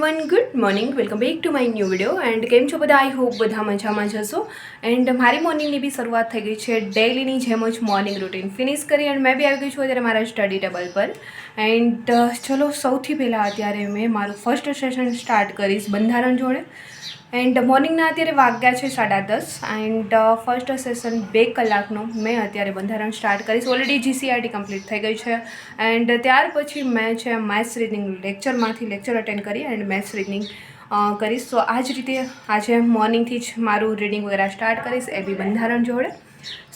Everyone, good morning. Welcome back to my new video. And કેમ છો બધા? I hope બધા મજામાં જશો. એન્ડ મારી મોર્નિંગની બી શરૂઆત થઈ ગઈ છે ડેઇલીની જેમ જ મોર્નિંગ રૂટીન ફિનિશ કરી એન્ડ મેં બી આવી ગઈ છું અત્યારે મારા સ્ટડી ટેબલ પર. એન્ડ ચલો સૌથી પહેલાં અત્યારે મેં મારું ફર્સ્ટ સેશન સ્ટાર્ટ કરીશ બંધારણ જોડે. એન્ડ મોર્નિંગના અત્યારે વાગ્યા છે 10:30 એન્ડ ફર્સ્ટ સેશન 2 કલાકનો મેં અત્યારે બંધારણ સ્ટાર્ટ કરીશ. ઓલરેડી જીસીઆરટી કમ્પ્લીટ થઈ ગઈ છે એન્ડ ત્યાર પછી મેં છે મેથ્સ રીડિંગ લેક્ચર અટેન્ડ કરી એન્ડ મેથ્સ રીડિંગ કરીશ. તો આ જ રીતે આજે મોર્નિંગથી જ મારું રીડિંગ વગેરે સ્ટાર્ટ કરીશ, એ બી બંધારણ જોડે.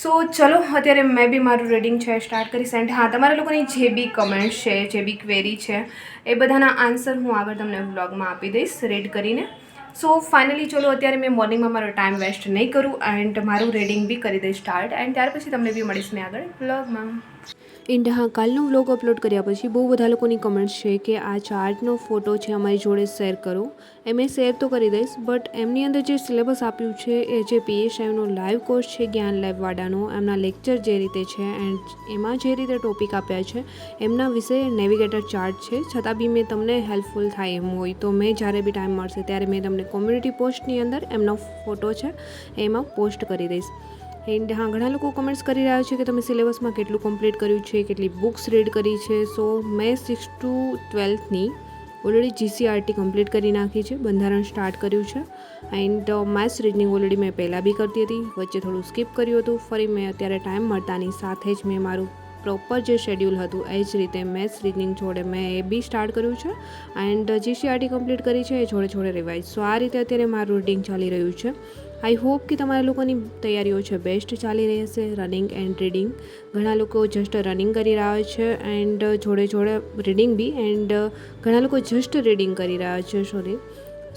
સો ચલો અત્યારે મેં બી મારું રીડિંગ છે સ્ટાર્ટ કરીશ. એન્ડ હા, તમારા લોકોની જે બી કમેન્ટ્સ છે, જે બી ક્વેરી છે, એ બધાના આન્સર હું આગળ તમને વ્લોગમાં આપી દઈશ રીડ કરીને. સો ફાઇનલી ચલો અત્યારે મેં મોર્નિંગમાં મારો ટાઈમ વેસ્ટ નહીં કરું એન્ડ મારું રીડિંગ બી કરી દઈશ સ્ટાર્ટ. એન્ડ ત્યાર પછી તમને બી મળીશ મેં આગળ વ્લોગમાં. એન્ડ હા, કાલનો વ્લોગ અપલોડ કર્યા પછી બહુ બધા લોકોની કમેન્ટ્સ છે કે આ ચાર્ટનો ફોટો છે અમારી જોડે શેર કરો. એ મેં શેર તો કરી દઈશ, બટ એમની અંદર જે સિલેબસ આપ્યું છે એ જે પીએસઆઈનો લાઈવ કોર્સ છે જ્ઞાન લાઈવવાળાનો, એમના લેક્ચર જે રીતે છે એન્ડ એમાં જે રીતે ટોપિક આપ્યા છે એમના વિશે નેવિગેટર ચાર્ટ છે. છતાં બી મેં તમને હેલ્પફુલ થાય એમ હોય તો મેં જ્યારે બી ટાઈમ મળશે ત્યારે મેં તમને કોમ્યુનિટી પોસ્ટની અંદર એમનો ફોટો છે એમાં પોસ્ટ કરી દઈશ. એન્ડ હા, ઘણા લોકો કમેન્ટ્સ કરી રહ્યા છે કે તમે સિલેબસમાં કેટલું કમ્પ્લીટ કર્યું છે, કેટલી બુક્સ રીડ કરી છે. સો મેં 6 to 12ની ઓલરેડી જીસીઆરટી કમ્પ્લીટ કરી નાખી છે, બંધારણ સ્ટાર્ટ કર્યું છે. એન્ડ મેથ્સ રીડિંગ ઓલરેડી મેં પહેલાં બી કરતી હતી, વચ્ચે થોડું સ્કીપ કર્યું હતું. ફરી મેં અત્યારે ટાઈમ મળતાની સાથે જ મેં મારું પ્રોપર જે શેડ્યુલ હતું એ જ રીતે મેથ્સ રીડિંગ જોડે મેં એ બી સ્ટાર્ટ કર્યું છે એન્ડ જીસીઆરટી કમ્પ્લીટ કરી છે એ જોડે રિવાઇઝ. સો આ રીતે અત્યારે મારું રીડિંગ ચાલી રહ્યું છે. આઈ હોપ કે તમારા લોકોની તૈયારીઓ છે બેસ્ટ ચાલી રહી હશે. રનિંગ એન્ડ રીડિંગ, ઘણા લોકો જસ્ટ રનિંગ કરી રહ્યા છે એન્ડ જોડે રીડિંગ બી, એન્ડ ઘણા લોકો જસ્ટ રીડિંગ કરી રહ્યા છે.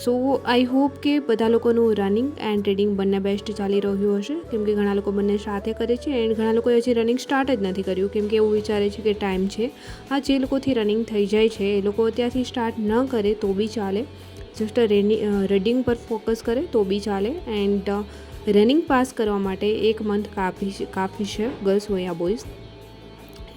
સો આઈ હોપ કે બધા લોકોનું રનિંગ એન્ડ રીડિંગ બંને બેસ્ટ ચાલી રહ્યું હશે, કેમકે ઘણા લોકો બંને સાથે કરે છે એન્ડ ઘણા લોકોએ હજી રનિંગ સ્ટાર્ટ જ નથી કર્યું કેમકે એવું વિચારે છે કે ટાઈમ છે. આ જે લોકોથી રનિંગ થઈ જાય છે એ લોકો અત્યારથી સ્ટાર્ટ ન કરે તો બી ચાલે, જસ્ટ રીડિંગ પર ફોકસ કરે તો બી ચાલે. એન્ડ રનિંગ પાસ કરવા માટે 1 મંથ કાફી છે, ગર્લ્સ હોય યા બોયઝ.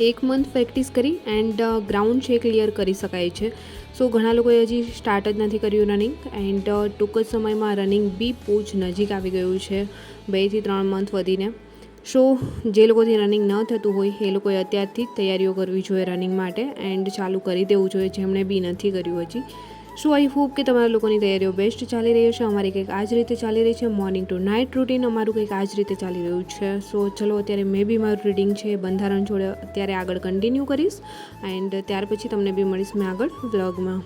1 મંથ પ્રેક્ટિસ કરી એન્ડ ગ્રાઉન્ડ છે ક્લિયર કરી શકાય છે. સો ઘણા લોકોએ હજી સ્ટાર્ટ જ નથી કર્યું રનિંગ એન્ડ ટૂંક જ સમયમાં રનિંગ બી બહુ જ નજીક આવી ગયું છે, 2 થી 3 મંથ વધીને. સો જે લોકોથી રનિંગ ન થતું હોય એ લોકોએ અત્યારથી જ તૈયારીઓ કરવી જોઈએ રનિંગ માટે એન્ડ ચાલુ કરી દેવું જોઈએ જેમણે બી નથી કર્યું હજી. સો આઈ હોપ કે તમારા લોકોની તૈયારીઓ બેસ્ટ ચાલી રહી છે. અમારી કંઈક આ જ રીતે ચાલી રહી છે, મોર્નિંગ ટુ નાઇટ રૂટીન અમારું કંઈક આ જ રીતે ચાલી રહ્યું છે. સો ચલો અત્યારે મેં બી મારું રીડિંગ છે બંધારણ જોડે અત્યારે આગળ કન્ટિન્યુ કરીશ એન્ડ ત્યાર પછી તમને બી મળીશ મેં આગળ વ્લોગમાં.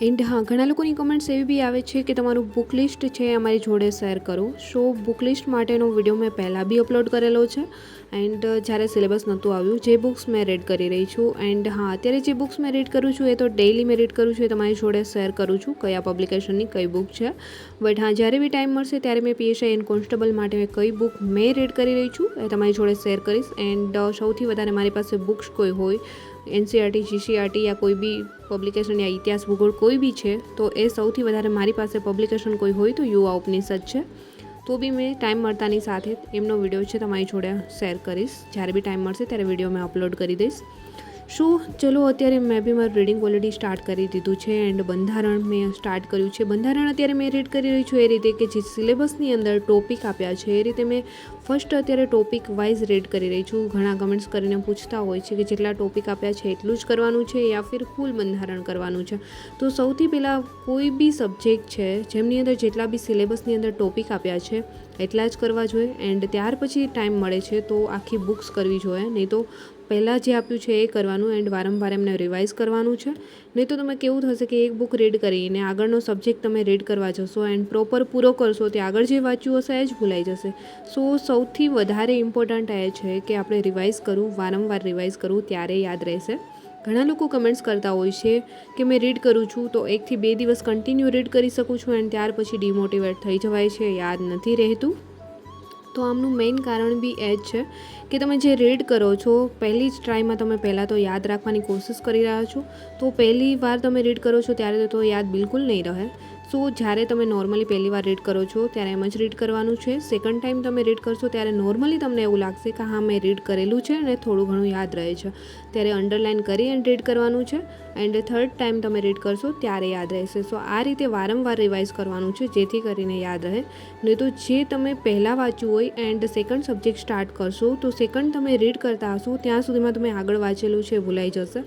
એન્ડ હા, ઘણા લોકોની કમેન્ટ્સ એવી બી આવે છે કે તમારું બુક લિસ્ટ છે અમારી જોડે શેર કરો. સો બુક લિસ્ટ માટેનો વિડીયો મેં પહેલાં બી અપલોડ કરેલો છે એન્ડ જ્યારે સિલેબસ નહોતું આવ્યું જે બુક્સ મેં રીડ કરી રહી છું. એન્ડ હા, અત્યારે જે બુક્સ મેં રીડ કરું છું એ તો ડેઇલી મેં રીડ કરું છું, એ તમારી જોડે શેર કરું છું કયા પબ્લિકેશનની કઈ બુક છે. બટ હા, જ્યારે બી ટાઈમ મળશે ત્યારે મેં પીએસઆઈ એન્ડ કોન્સ્ટેબલ માટે કઈ બુક મેં રીડ કરી રહી છું એ તમારી જોડે શેર કરીશ. એન્ડ સૌથી વધારે મારી પાસે બુક્સ કોઈ હોય એનસીઆરટી, જીસીઆરટી યા કોઈ બી પબ્લિકેશન યા ઇતિહાસ ભૂગોળ કોઈ બી છે તો એ સૌથી વધારે મારી પાસે પબ્લિકેશન કોઈ હોય તો યુવા ઉપનિષદ છે. તો બી મેં ટાઈમ મળતાની સાથે એમનો વિડીયો છે તમારી જોડે શેર કરીશ. જ્યારે બી ટાઈમ મળશે ત્યારે વિડીયો મેં અપલોડ કરી દઈશ. શું ચલો અત્યારે મેં બી મારું રીડિંગ ઓલરેડી સ્ટાર્ટ કરી દીધું છે એન્ડ બંધારણ મેં સ્ટાર્ટ કર્યું છે. બંધારણ અત્યારે મેં રીડ કરી રહી છું એ રીતે કે જે સિલેબસની અંદર ટોપિક આપ્યા છે એ રીતે મેં ફર્સ્ટ અત્યારે ટોપિક વાઇઝ રીડ કરી રહી છું. ઘણા કમેન્ટ્સ કરીને પૂછતા હોય છે કે જેટલા ટોપિક આપ્યા છે એટલું જ કરવાનું છે યા ફિર ફૂલ બંધારણ કરવાનું છે. તો સૌથી પહેલાં કોઈ બી સબ્જેક્ટ છે જેમની અંદર જેટલા બી સિલેબસની અંદર ટોપિક આપ્યા છે એટલા જ કરવા જોઈએ એન્ડ ત્યાર પછી ટાઈમ મળે છે તો આખી બુક્સ કરવી જોઈએ, નહીં તો પહેલાં જે આપ્યું છે એ કરવાનું એન્ડ વારંવાર એમને રિવાઇઝ કરવાનું છે. નહીં તો તમે કેવું થશે કે એક બુક રીડ કરીને આગળનો સબ્જેક્ટ તમે રીડ કરવા જશો એન્ડ પ્રોપર પૂરો કરશો તે આગળ જે વાંચ્યું હશે એ જ ભૂલાઈ જશે. સો સૌથી વધારે ઇમ્પોર્ટન્ટ એ છે કે આપણે રિવાઇઝ કરવું, વારંવાર રિવાઇઝ કરવું, ત્યારે યાદ રહેશે. ઘણા લોકો કમેન્ટ્સ કરતા હોય છે કે મેં રીડ કરું છું તો 1 થી 2 દિવસ કન્ટિન્યુ રીડ કરી શકું છું એન્ડ ત્યાર પછી ડિમોટિવેટ થઈ જવાય છે, યાદ નથી રહેતું. તો આમનું મેઇન કારણ બી એ જ છે કે તમે જે રીડ કરો છો પહેલી જ ટ્રાયમાં તમે પહેલાં તો યાદ રાખવાની કોશિશ કરી રહ્યા છો, તો પહેલી વાર તમે રીડ કરો છો ત્યારે તો યાદ બિલકુલ નહીં રહે. સો જ્યારે તમે નોર્મલી પહેલી વાર રીડ કરો છો ત્યારે એમ જ રીડ કરવાનું છે. સેકન્ડ ટાઈમ તમે રીડ કરશો ત્યારે નોર્મલી તમને એવું લાગશે કે હા મેં રીડ કરેલું છે અને થોડું ઘણું યાદ રહે છે, ત્યારે અંડરલાઇન કરી એન્ડ રીડ કરવાનું છે. એન્ડ થર્ડ ટાઈમ તમે રીડ કરશો ત્યારે યાદ રહેશે. સો આ રીતે વારંવાર રિવાઇઝ કરવાનું છે જેથી કરીને યાદ રહે. નહીં તો જે તમે પહેલાં વાંચ્યું હોય એન્ડ સેકન્ડ સબ્જેક્ટ સ્ટાર્ટ કરશો તો સેકન્ડ તમે રીડ કરતા હશો ત્યાં સુધીમાં તમે આગળ વાંચેલું છે ભૂલાઈ જશે.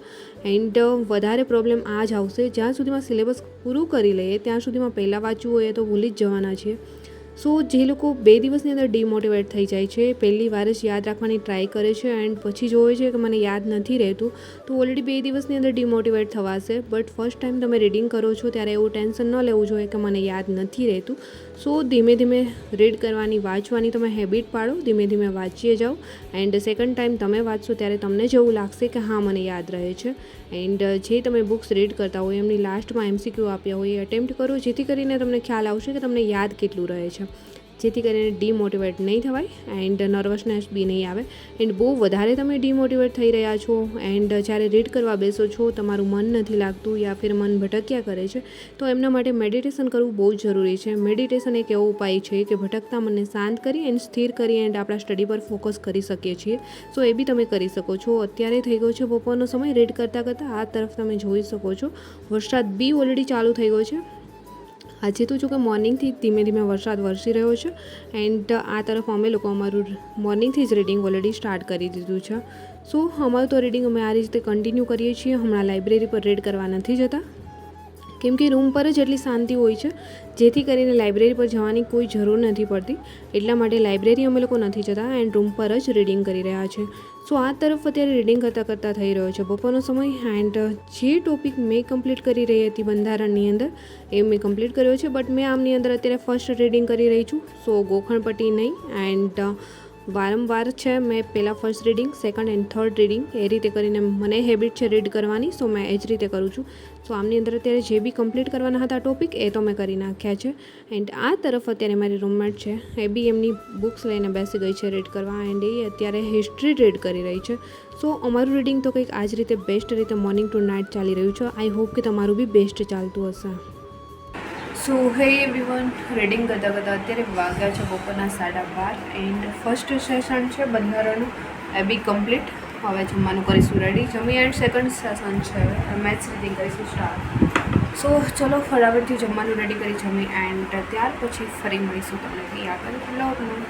એન્ડ વધારે પ્રોબ્લેમ આ જ આવશે જ્યાં સુધીમાં સિલેબસ પૂરું કરી લઈએ ત્યાં સુધીમાં પહેલાં વાંચવું હોય તો ભૂલી જ જવાના છીએ. સો જે લોકો 2 દિવસની અંદર ડિમોટિવેટ થઈ જાય છે, પહેલી વાર જ યાદ રાખવાની ટ્રાય કરે છે એન્ડ પછી જોવે છે કે મને યાદ નથી રહેતું, તો ઓલરેડી 2 દિવસની અંદર ડિમોટિવેટ થવાશે. બટ ફર્સ્ટ ટાઈમ તમે રીડિંગ કરો છો ત્યારે એવું ટેન્શન ન લેવું જોઈએ કે મને યાદ નથી રહેતું. સો ધીમે ધીમે રીડ કરવાની, વાંચવાની તમે હેબિટ પાડો, ધીમે ધીમે વાંચીએ જાઓ. એન્ડ સેકન્ડ ટાઈમ તમે વાંચશો ત્યારે તમને જેવું લાગશે કે હા મને યાદ રહે છે. એન્ડ જે તમે બુક્સ રીડ કરતા હોય એમની લાસ્ટમાં MCQ આપ્યા હોય એ અટેમ્પ્ટ કરો જેથી કરીને તમને ખ્યાલ આવશે કે તમને યાદ કેટલું રહે છે, જેથી કરીને ડીમોટિવેટ નહીં થવાય એન્ડ નર્વસનેસ બી નહીં આવે. એન્ડ બહુ વધારે તમે ડીમોટિવેટ થઈ રહ્યા છો એન્ડ જ્યારે રીડ કરવા બેસો છો તમારું મન નથી લાગતું યા ફિર મન ભટક્યા કરે છે, તો એમના માટે મેડિટેશન કરવું બહુ જ જરૂરી છે. મેડિટેશન એક એવો ઉપાય છે કે ભટકતા મનને શાંત કરી એન્ડ સ્થિર કરી એન્ડ આપણા સ્ટડી પર ફોકસ કરી શકીએ છીએ. સો એ બી તમે કરી શકો છો. અત્યારે થઈ ગયો છે બપોરનો સમય, રીડ કરતાં કરતાં આ તરફ તમે જોઈ શકો છો વરસાદ બી ઓલરેડી ચાલુ થઈ ગયો છે. આજે તો જો કે મોર્નિંગથી ધીમે ધીમે વરસાદ વરસી રહ્યો છે એન્ડ આ તરફ અમે લોકો અમારું મોર્નિંગથી જ રીડિંગ ઓલરેડી સ્ટાર્ટ કરી દીધું છે. સો અમારું તો રીડિંગ અમે આ રીતે કન્ટિન્યુ કરીએ છીએ. હમણાં લાઇબ્રેરી પર રીડ કરવા નથી જતા કેમ કે રૂમ પર જ એટલી શાંતિ હોય છે જેથી કરીને લાઇબ્રેરી પર જવાની કોઈ જરૂર નથી પડતી. એટલા માટે લાઇબ્રેરી અમે લોકો નથી જતા એન્ડ રૂમ પર જ રીડિંગ કરી રહ્યા છે. સો આ તરફ અત્યારે રીડિંગ કરતાં થઈ રહ્યો છે બપોરનો સમય. એન્ડ જે ટોપિક મેં કમ્પ્લીટ કરી રહી હતી બંધારણની અંદર એ મેં કમ્પ્લીટ કર્યો છે. બટ મેં આમની અંદર અત્યારે ફર્સ્ટ રીડિંગ કરી રહી છું. સો ગોખણપટ્ટી નહીં એન્ડ વારંવાર છે મેં પહેલાં first reading, second and third reading એ રીતે કરીને મને હેબિટ છે રીડ કરવાની. સો મેં એ જ રીતે કરું છું. સો આમની અંદર અત્યારે જે બી કમ્પ્લીટ કરવાના હતા ટોપિક એ તો મેં કરી નાખ્યા છે. એન્ડ આ તરફ અત્યારે મારી રૂમમેટ છે એ બી એમની બુક્સ લઈને બેસી ગઈ છે રીડ કરવા એન્ડ એ અત્યારે હિસ્ટ્રી રીડ કરી રહી છે. સો અમારું રીડિંગ તો કંઈક આ જ રીતે બેસ્ટ રીતે મોર્નિંગ ટુ નાઇટ ચાલી રહ્યું છે. આઈ હોપ કે તમારું બી બેસ્ટ ચાલતું હશે. સો હે એવરીવન, રીડિંગ કરતાં અત્યારે વાગ્યા છે બપોરના 12:30 એન્ડ ફર્સ્ટ સેશન છે બંધારણનું એ બી કમ્પ્લીટ. હવે જમવાનું કરીશું રેડી. જમી એન્ડ સેકન્ડ સેશન છે મેથ્સ રીડિંગ કરીશું સ્ટાર્ટ. સો ચલો ફટાફટથી જમવાનું રેડી કરી જમી એન્ડ ત્યાર પછી ફરી મળીશું તમને બી આગળ બ્લોગમાં.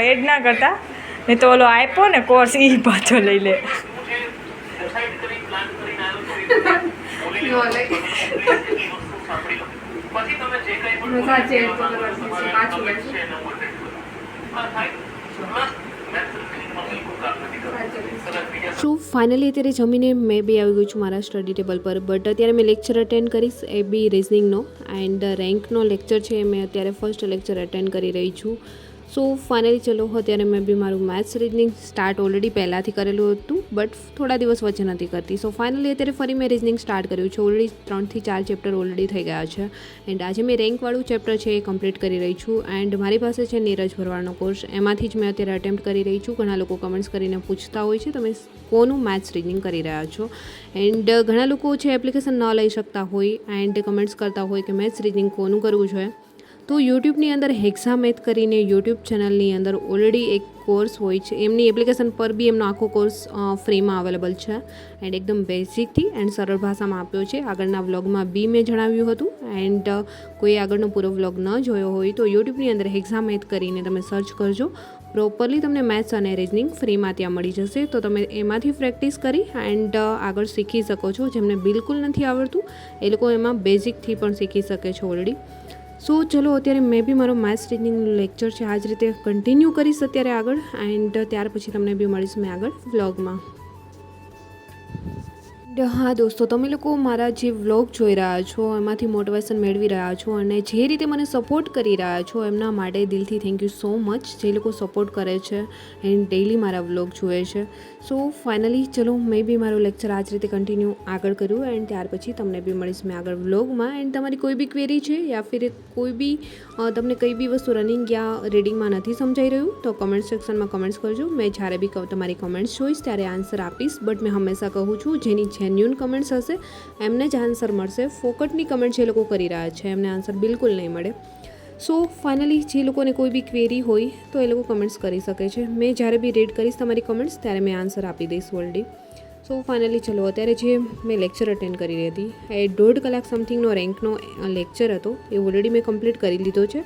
એડ ના કરતા નહીં તો ઓલો આપ્યો ને કોર્સ એ પાછો લઈ લે. સો ફાઇનલી અત્યારે જમીને મેં બી આવી ગયું છું મારા સ્ટડી ટેબલ પર. બટ અત્યારે મેં લેક્ચર અટેન્ડ કરીશ એ બી રિઝનિંગનો એન્ડ રેન્કનો લેક્ચર છે. મેં અત્યારે ફર્સ્ટ લેક્ચર અટેન્ડ કરી રહી છું સો ફાઇનલી ચલો અત્યારે મેં બી મારું મેથ્સ રિઝનિંગ સ્ટાર્ટ ઓલરેડી પહેલાંથી કરેલું હતું, બટ થોડા દિવસ વચ્ચે નથી કરતી. સો ફાઇનલી અત્યારે ફરી મેં રિઝનિંગ સ્ટાર્ટ કર્યું છે. ઓલરેડી 3 થી 4 ચેપ્ટર ઓલરેડી થઈ ગયા છે. એન્ડ આજે મેં રેન્કવાળું ચેપ્ટર છે એ કમ્પ્લીટ કરી રહી છું. એન્ડ મારી પાસે છે નીરજ ભરવાડનો કોર્સ, એમાંથી જ મેં અત્યારે અટેમ્પ્ટ કરી રહી છું. ઘણા લોકો કમેન્ટ્સ કરીને પૂછતા હોય છે તમે કોનું મેથ્સ રિઝનિંગ કરી રહ્યા છો. એન્ડ ઘણા લોકો છે એપ્લિકેશન ન લઈ શકતા હોય એન્ડ કમેન્ટ્સ કરતા હોય કે મેથ્સ રિઝનિંગ કોનું કરવું જોઈએ. તો યુટ્યુબની અંદર હેક્સામેથ કરીને યુટ્યુબ ચેનલની અંદર ઓલરેડી એક કોર્સ હોય છે. એમની એપ્લિકેશન પર બી એમનો આખો કોર્સ ફ્રીમાં અવેલેબલ છે. એન્ડ એકદમ બેઝિકથી એન્ડ સરળ ભાષામાં આપ્યો છે. આગળના વ્લોગમાં બી મેં જણાવ્યું હતું. એન્ડ કોઈ આગળનો પૂરો વ્લોગ ન જોયો હોય તો યુટ્યુબની અંદર હેક્સામેથ કરીને તમે સર્ચ કરજો. પ્રોપરલી તમને મેથ્સ અને રિઝનિંગ ફ્રીમાં ત્યાં મળી જશે. તો તમે એમાંથી પ્રેક્ટિસ કરી એન્ડ આગળ શીખી શકો છો. જેમને બિલકુલ નથી આવડતું એ લોકો એમાં બેઝિકથી પણ શીખી શકે છે ઓલરેડી. સો ચલો અત્યારે મેં બી મારો મેથ્સ રિઝનિંગનો લેક્ચર છે આ જ રીતે કન્ટિન્યુ કરીશ અત્યારે આગળ. એન્ડ ત્યાર પછી તમને બી મળીશ મેં આગળ વ્લોગમાં. હા દોસ્તો, તમે લોકો મારા જે વ્લોગ જોઈ રહ્યા છો એમાંથી મોટિવેશન મેળવી રહ્યા છો અને જે રીતે મને સપોર્ટ કરી રહ્યા છો એમના માટે દિલથી થેન્ક યુ સો મચ. જે લોકો સપોર્ટ કરે છે એન્ડ ડેઈલી મારા વ્લોગ જુએ છે. સો ફાઇનલી ચલો મેં બી મારો લેક્ચર આ જ રીતે કન્ટિન્યુ આગળ કર્યું એન્ડ ત્યાર પછી તમને બી મળીશ મેં આગળ વ્લોગમાં. એન્ડ તમારી કોઈ બી ક્વેરી છે યા ફિર કોઈ બી તમને કઈ બી વસ્તુ રનિંગ યા રીડિંગમાં નથી સમજાઈ રહ્યું તો કમેન્ટ સેક્શનમાં કમેન્ટ્સ કરજો. મેં જ્યારે બી તમારી કમેન્ટ્સ જોઈશ ત્યારે આન્સર આપીશ. બટ મેં હંમેશા કહું છું જેની જેન્યુન કમેન્ટ્સ હશે એમને જ આન્સર મળશે. ફોકટની કમેન્ટ જે લોકો કરી રહ્યા છે એમને આન્સર બિલકુલ નહીં મળે. સો ફાઇનલી જે લોકોને કોઈ બી ક્વેરી હોય તો એ લોકો કમેન્ટ્સ કરી શકે છે. મેં જ્યારે બી રીડ કરીશ તમારી કમેન્ટ્સ ત્યારે મેં આન્સર આપી દઈશ ઓલરેડી. સો ફાઇનલી ચલો અત્યારે જે મેં લેક્ચર અટેન્ડ કરી રહી હતી એ 1.5 કલાક સમથિંગનો રેન્કનો લેક્ચર હતો એ ઓલરેડી મેં કમ્પ્લીટ કરી લીધો છે.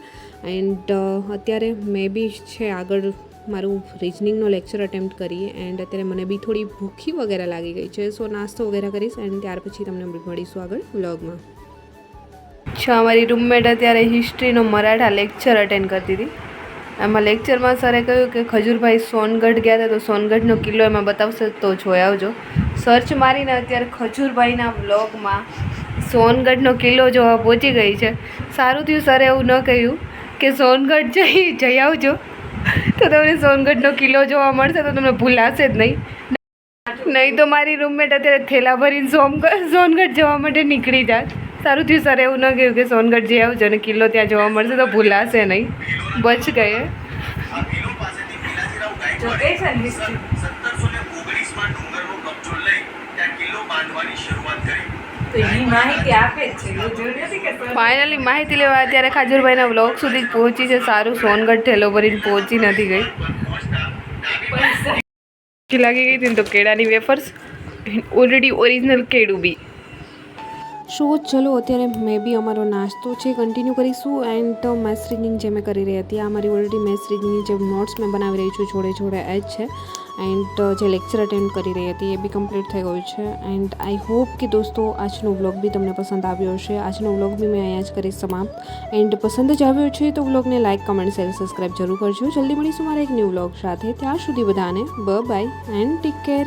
એન્ડ અત્યારે મેં બી છે આગળ મારું રિઝનિંગનો લેક્ચર અટેમ્પ્ટ કરીએ. એન્ડ અત્યારે મને બી થોડી ભૂખી વગેરે લાગી ગઈ છે. સો નાસ્તો વગેરે કરીશ એન્ડ ત્યાર પછી તમને મળીશું આગળ વ્લોગમાં. અચ્છા, અમારી રૂમમેટ અત્યારે હિસ્ટ્રીનો મરાઠા લેક્ચર અટેન્ડ કરતી હતી. એમાં લેક્ચરમાં સરે કહ્યું કે ખજૂરભાઈ સોનગઢ ગયા હતા તો સોનગઢનો કિલ્લો એમાં બતાવશે તો જોઈ આવજો. સર્ચ મારીને અત્યારે ખજૂરભાઈના વ્લોગમાં સોનગઢનો કિલ્લો જોવા પહોંચી ગઈ છે. સારું થયું સરે એવું ન કહ્યું કે સોનગઢ જઈ આવજો તો તમને સોનગઢનો કિલ્લો જોવા મળશે તો તમને ભૂલાશે જ નહીં તો મારી રૂમમેટ અત્યારે થેલા ભરીને સોનગઢ જવા માટે નીકળી જાત. સારું થયું સર એવું ન કહ્યું કે સોનગઢ જઈ આવજો અને કિલ્લો ત્યાં જોવા મળશે તો ભૂલાશે નહીં. બચ ગયે. ફાઇનલી માહિતી લેવા અત્યારે ખાજુરભાઈના વ્લોગ સુધી જ પહોંચી છે. સારું સોનગઢ ઠેલો ભરીને પહોંચી નથી ગઈ. લાગી ગઈ હતી ને તો કેળાની વેફર્સ ઓલરેડી ઓરિજિનલ કેળું બી. સો ચલો અત્યારે મેં બી અમારો નાસ્તો છે કન્ટિન્યુ કરીશું. એન્ડ મેથ્સ રીડિંગ જે મેં કરી રહી હતી આ મારી ઓલરેડી મેથ્સ રીડિંગની જે નોટ્સ મેં બનાવી રહી છું જોડે જોડે એ જ છે. એન્ડ જે લેક્ચર અટેન્ડ કરી રહી હતી એ બી કમ્પ્લીટ થઈ ગયું છે. એન્ડ આઈ હોપ કે દોસ્તો આજનો વ્લોગ બી તમને પસંદ આવ્યો હશે. આજનો વ્લોગ બી મેં અહીંયા જ કરીશ સમાપ્ત. એન્ડ પસંદ જ આવ્યો છે તો વ્લોગને લાઇક કમેન્ટ શેર સબસ્ક્રાઈબ જરૂર કરજો. જલ્દી મળીશું મારા એક ન્યૂ વ્લોગ સાથે. ત્યાં સુધી બધાને બાય એન્ડ ટેક કેર.